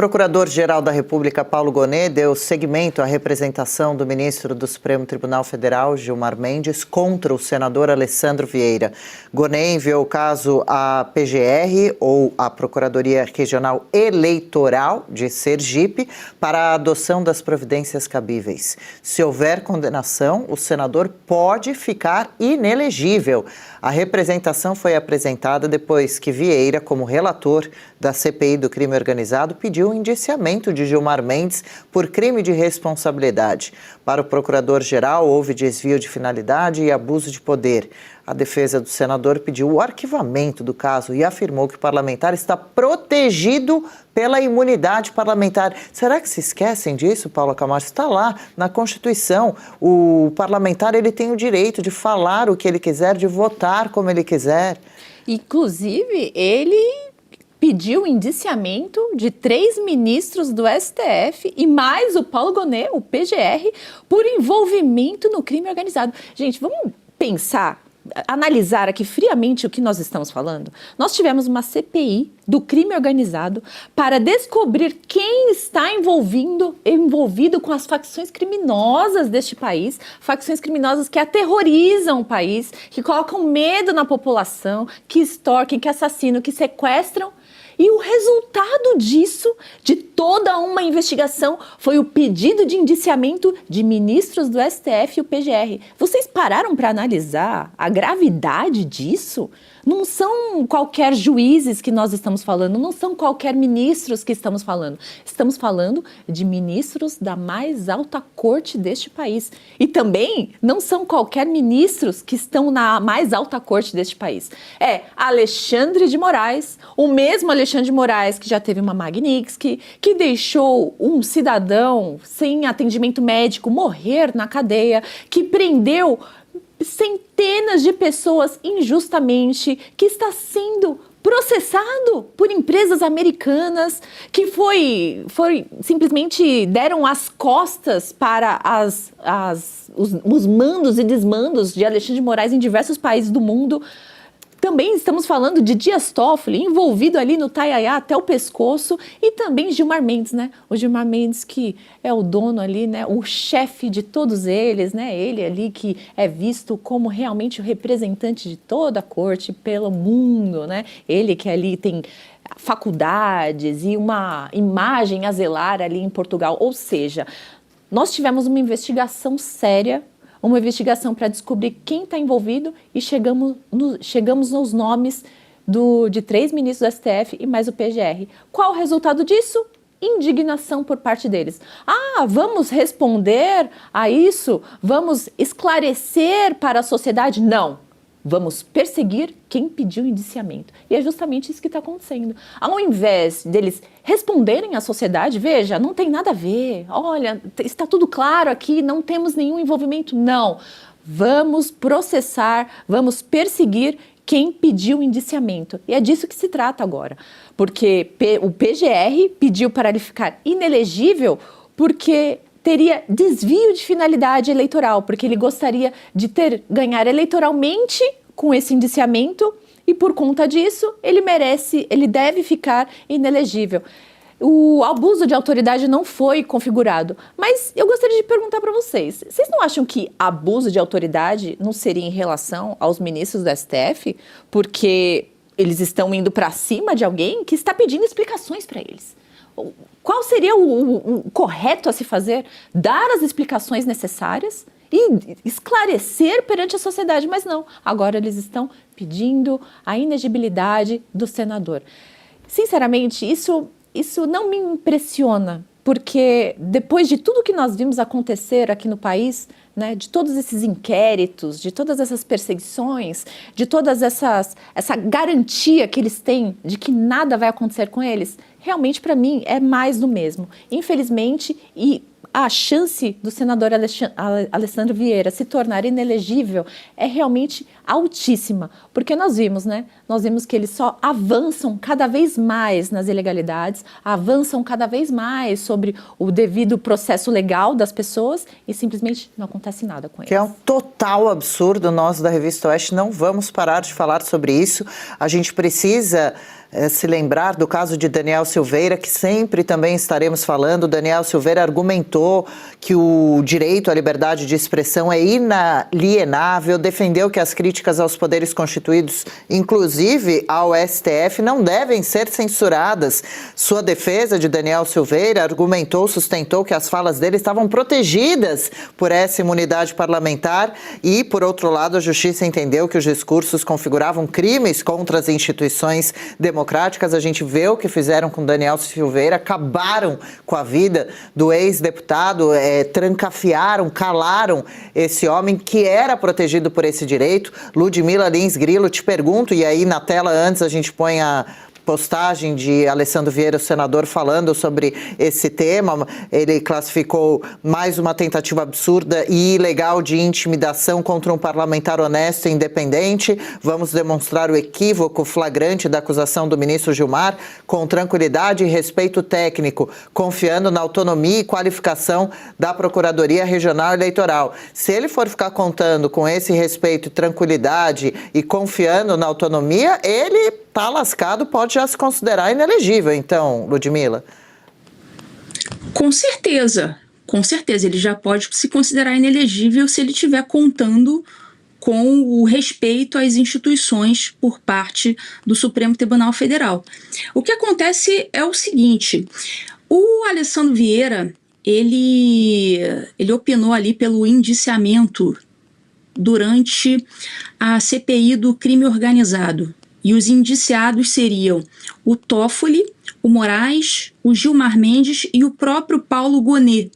Procurador-Geral da República, Paulo Gonet, deu seguimento à representação do ministro do Supremo Tribunal Federal, Gilmar Mendes, contra o senador Alessandro Vieira. Gonet enviou o caso à PGR, ou à Procuradoria Regional Eleitoral de Sergipe, para a adoção das providências cabíveis. Se houver condenação, o senador pode ficar inelegível. A representação foi apresentada depois que Vieira, como relator da CPI do crime organizado, pediu o indiciamento de Gilmar Mendes por crime de responsabilidade. Para o procurador-geral, houve desvio de finalidade e abuso de poder. A defesa do senador pediu o arquivamento do caso e afirmou que o parlamentar está protegido pela imunidade parlamentar. Será que se esquecem disso, Paula Camacho? Está lá na Constituição. O parlamentar ele tem o direito de falar o que ele quiser, de votar como ele quiser. Inclusive, ele pediu o indiciamento de 3 ministros do STF e mais o Paulo Gonet, o PGR, por envolvimento no crime organizado. Gente, vamos pensar, analisar aqui friamente o que nós estamos falando. Nós tivemos uma CPI do crime organizado para descobrir quem está envolvido com as facções criminosas deste país, facções criminosas que aterrorizam o país, que colocam medo na população, que extorquem, que assassinam, que sequestram. E o resultado disso, de toda uma investigação, foi o pedido de indiciamento de ministros do STF e o PGR. Vocês pararam para analisar a gravidade disso? Não são qualquer juízes que nós estamos falando, não são qualquer ministros que estamos falando. Estamos falando de ministros da mais alta corte deste país. E também não são qualquer ministros que estão na mais alta corte deste país. É Alexandre de Moraes, o mesmo Alexandre de Moraes que já teve uma Magnitsky, que deixou um cidadão sem atendimento médico morrer na cadeia, que prendeu centenas de pessoas injustamente, que está sendo processado por empresas americanas, que simplesmente deram as costas para os mandos e desmandos de Alexandre de Moraes em diversos países do mundo. Também estamos falando de Dias Toffoli, envolvido ali no taiaiá até o pescoço, e também Gilmar Mendes, né? O Gilmar Mendes que é o dono ali, né? O chefe de todos eles, né? Ele ali que é visto como realmente o representante de toda a corte pelo mundo, né? Ele que ali tem faculdades e uma imagem a zelar ali em Portugal. Ou seja, nós tivemos uma investigação séria, uma investigação para descobrir quem está envolvido e chegamos nos nomes de 3 ministros do STF e mais o PGR. Qual o resultado disso? Indignação por parte deles. Ah, vamos responder a isso? Vamos esclarecer para a sociedade? Não. Vamos perseguir quem pediu indiciamento. E é justamente isso que está acontecendo. Ao invés deles responderem à sociedade, veja, não tem nada a ver, olha, está tudo claro aqui, não temos nenhum envolvimento. Não, vamos processar, vamos perseguir quem pediu indiciamento. E é disso que se trata agora. Porque o PGR pediu para ele ficar inelegível porque teria desvio de finalidade eleitoral, porque ele gostaria de ganhar eleitoralmente com esse indiciamento e por conta disso ele deve ficar inelegível. O abuso de autoridade não foi configurado, mas eu gostaria de perguntar para vocês não acham que abuso de autoridade não seria em relação aos ministros do STF, porque eles estão indo para cima de alguém que está pedindo explicações para eles? Qual seria o correto a se fazer? Dar as explicações necessárias e esclarecer perante a sociedade, mas não. Agora eles estão pedindo a inegibilidade do senador. Sinceramente, isso não me impressiona, porque depois de tudo que nós vimos acontecer aqui no país, né, de todos esses inquéritos, de todas essas perseguições, de todas essa garantia que eles têm de que nada vai acontecer com eles, realmente para mim é mais do mesmo. Infelizmente, e a chance do senador Alessandro Vieira se tornar inelegível é realmente altíssima, porque nós vimos, né? Nós vimos que eles só avançam cada vez mais nas ilegalidades, avançam cada vez mais sobre o devido processo legal das pessoas e simplesmente não acontece nada com eles. Que é um total absurdo. Nós da Revista Oeste não vamos parar de falar sobre isso. A gente precisa se lembrar do caso de Daniel Silveira, que sempre também estaremos falando. Daniel Silveira argumentou que o direito à liberdade de expressão é inalienável, defendeu que as críticas aos poderes constituídos, inclusive ao STF, não devem ser censuradas. Sua defesa de Daniel Silveira argumentou, sustentou que as falas dele estavam protegidas por essa imunidade parlamentar e, por outro lado, a Justiça entendeu que os discursos configuravam crimes contra as instituições democráticas. A gente vê o que fizeram com Daniel Silveira, acabaram com a vida do ex-deputado, trancafiaram, calaram esse homem que era protegido por esse direito. Ludmila Lins Grilo, te pergunto, e aí na tela antes a gente põe a postagem de Alessandro Vieira, o senador, falando sobre esse tema. Ele classificou mais uma tentativa absurda e ilegal de intimidação contra um parlamentar honesto e independente. Vamos demonstrar o equívoco flagrante da acusação do ministro Gilmar com tranquilidade e respeito técnico, confiando na autonomia e qualificação da Procuradoria Regional Eleitoral. Se ele for ficar contando com esse respeito e tranquilidade e confiando na autonomia, ele está lascado, pode já se considerar inelegível, então, Ludmila? Com certeza, ele já pode se considerar inelegível se ele estiver contando com o respeito às instituições por parte do Supremo Tribunal Federal. O que acontece é o seguinte: o Alessandro Vieira, ele opinou ali pelo indiciamento durante a CPI do crime organizado. E os indiciados seriam o Toffoli, o Moraes, o Gilmar Mendes e o próprio Paulo Gonet.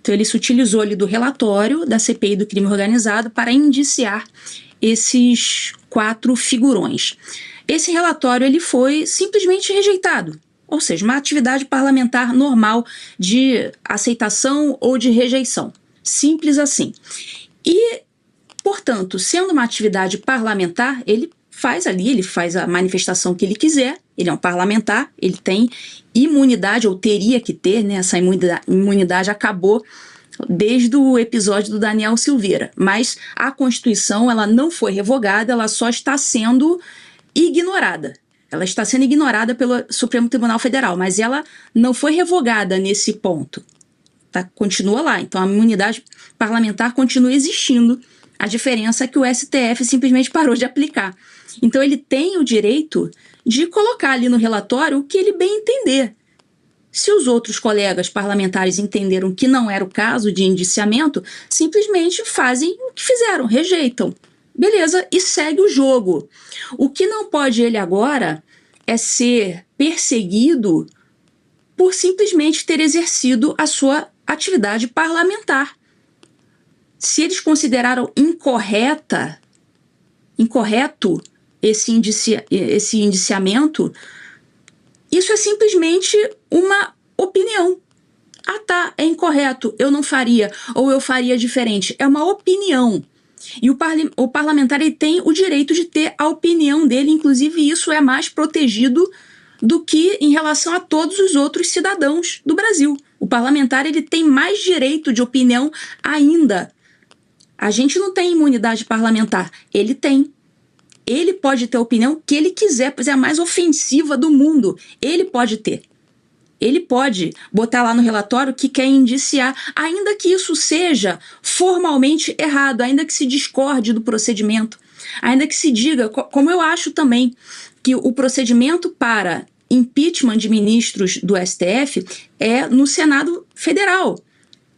Então ele se utilizou ali do relatório da CPI do crime organizado para indiciar esses 4 figurões. Esse relatório ele foi simplesmente rejeitado, ou seja, uma atividade parlamentar normal de aceitação ou de rejeição. Simples assim. E, portanto, sendo uma atividade parlamentar, ele faz a manifestação que ele quiser, ele é um parlamentar, ele tem imunidade, ou teria que ter, né? Essa imunidade acabou desde o episódio do Daniel Silveira, mas a Constituição ela não foi revogada, ela só está sendo ignorada. Ela está sendo ignorada pelo Supremo Tribunal Federal, mas ela não foi revogada nesse ponto. Tá? Continua lá, então a imunidade parlamentar continua existindo. A diferença é que o STF simplesmente parou de aplicar. Então ele tem o direito de colocar ali no relatório o que ele bem entender. Se os outros colegas parlamentares entenderam que não era o caso de indiciamento, simplesmente fazem o que fizeram, rejeitam. Beleza, e segue o jogo. O que não pode ele agora é ser perseguido por simplesmente ter exercido a sua atividade parlamentar. Se eles consideraram incorreto esse indiciamento, isso é simplesmente uma opinião. Ah, tá, é incorreto, eu não faria, ou eu faria diferente. É uma opinião. E o parlamentar ele tem o direito de ter a opinião dele, inclusive isso é mais protegido do que em relação a todos os outros cidadãos do Brasil. O parlamentar ele tem mais direito de opinião ainda. A gente não tem imunidade parlamentar, ele tem. Ele pode ter a opinião que ele quiser, pois é a mais ofensiva do mundo. Ele pode ter. Ele pode botar lá no relatório que quer indiciar, ainda que isso seja formalmente errado, ainda que se discorde do procedimento, ainda que se diga, como eu acho também, que o procedimento para impeachment de ministros do STF é no Senado Federal.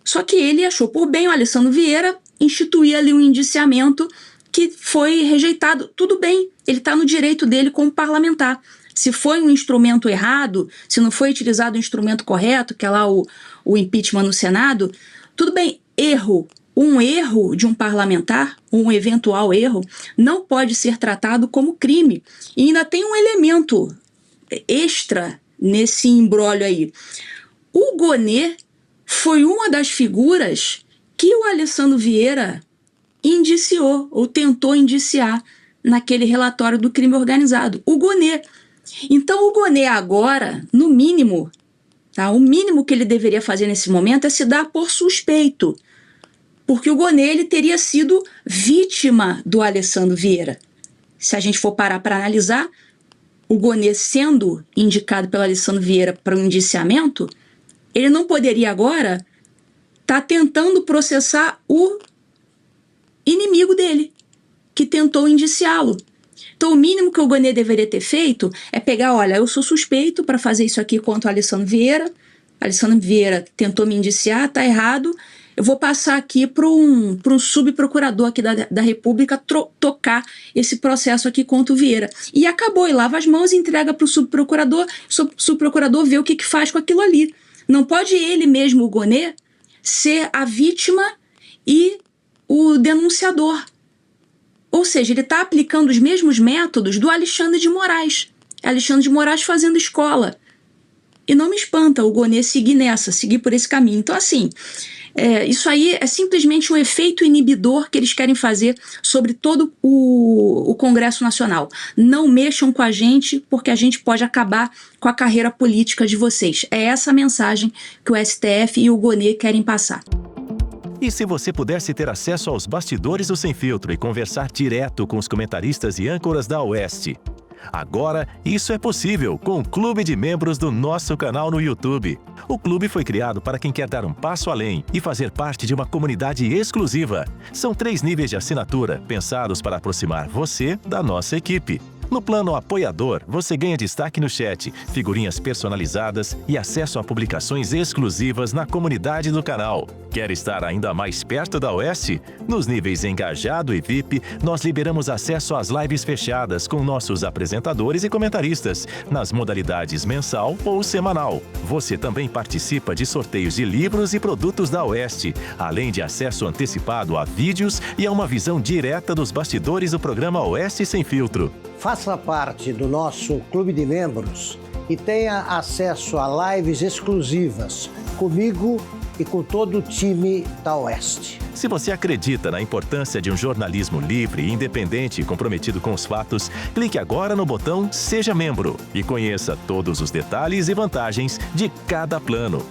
Só que ele achou por bem, o Alessandro Vieira, instituir ali um indiciamento que foi rejeitado. Tudo bem, ele está no direito dele como parlamentar. Se foi um instrumento errado, se não foi utilizado o instrumento correto, que é lá o impeachment no Senado, tudo bem, erro. Um erro de um parlamentar, um eventual erro, não pode ser tratado como crime. E ainda tem um elemento extra nesse imbróglio aí. O Gonet foi uma das figuras que o Alessandro Vieira indiciou ou tentou indiciar naquele relatório do crime organizado. O Gonet. Então o Gonet agora, no mínimo, tá, o mínimo que ele deveria fazer nesse momento é se dar por suspeito. Porque o Gonet ele teria sido vítima do Alessandro Vieira. Se a gente for parar para analisar, o Gonê sendo indicado pelo Alessandro Vieira para um indiciamento, ele não poderia agora estar tentando processar o inimigo dele, que tentou indiciá-lo. Então, o mínimo que o Gonê deveria ter feito é pegar, olha, eu sou suspeito para fazer isso aqui contra o Alessandro Vieira. Alessandro Vieira tentou me indiciar, tá errado. Eu vou passar aqui para um subprocurador aqui da República tocar esse processo aqui contra o Vieira. E acabou, e lava as mãos e entrega para o subprocurador vê o que faz com aquilo ali. Não pode ele mesmo, o Gonê, ser a vítima e o denunciador. Ou seja, ele está aplicando os mesmos métodos do Alexandre de Moraes. Alexandre de Moraes fazendo escola. E não me espanta o Gonê seguir por esse caminho. Então, assim, isso aí é simplesmente um efeito inibidor que eles querem fazer sobre todo o Congresso Nacional. Não mexam com a gente, porque a gente pode acabar com a carreira política de vocês. É essa a mensagem que o STF e o Gonê querem passar. E se você pudesse ter acesso aos bastidores do Sem Filtro e conversar direto com os comentaristas e âncoras da Oeste? Agora, isso é possível com o Clube de Membros do nosso canal no YouTube. O clube foi criado para quem quer dar um passo além e fazer parte de uma comunidade exclusiva. São 3 níveis de assinatura, pensados para aproximar você da nossa equipe. No plano apoiador, você ganha destaque no chat, figurinhas personalizadas e acesso a publicações exclusivas na comunidade do canal. Quer estar ainda mais perto da Oeste? Nos níveis Engajado e VIP, nós liberamos acesso às lives fechadas com nossos apresentadores e comentaristas, nas modalidades mensal ou semanal. Você também participa de sorteios de livros e produtos da Oeste, além de acesso antecipado a vídeos e a uma visão direta dos bastidores do programa Oeste Sem Filtro. Faça parte do nosso clube de membros e tenha acesso a lives exclusivas comigo e com todo o time da Oeste. Se você acredita na importância de um jornalismo livre, independente e comprometido com os fatos, clique agora no botão Seja Membro e conheça todos os detalhes e vantagens de cada plano.